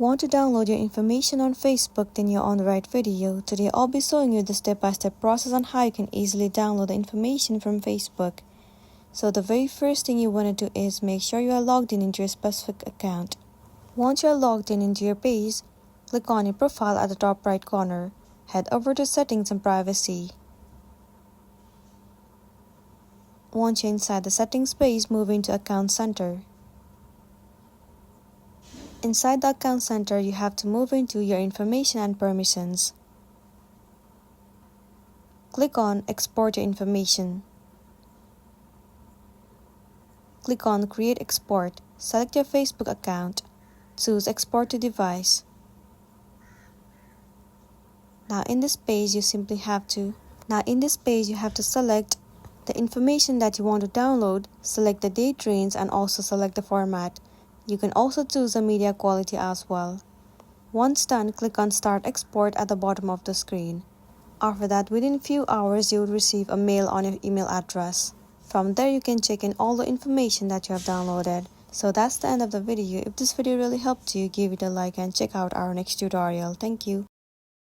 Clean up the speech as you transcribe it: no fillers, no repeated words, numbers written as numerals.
Want to download your information on Facebook? Then you're on the right video. Today I'll be showing you the step-by-step process on how you can easily download the information from Facebook. So the very first thing you want to do is make sure you are logged in into your specific account. Once you're logged in into your page, click on your profile at the top right corner. Head over to Settings and Privacy. Once you're inside the Settings page, move into Account Center. Inside the Account Center, you have to move into your information and permissions. Click on Export your information. Click on Create Export. Select your Facebook account. Choose Export to Device. Now in this page, you have to select the information that you want to download, select the date range, and also select the format. You can also choose the media quality as well. Once done, click on Start Export at the bottom of the screen. After that, within a few hours, you will receive a mail on your email address. From there, you can check in all the information that you have downloaded. So that's the end of the video. If this video really helped you, give it a like and check out our next tutorial. Thank you.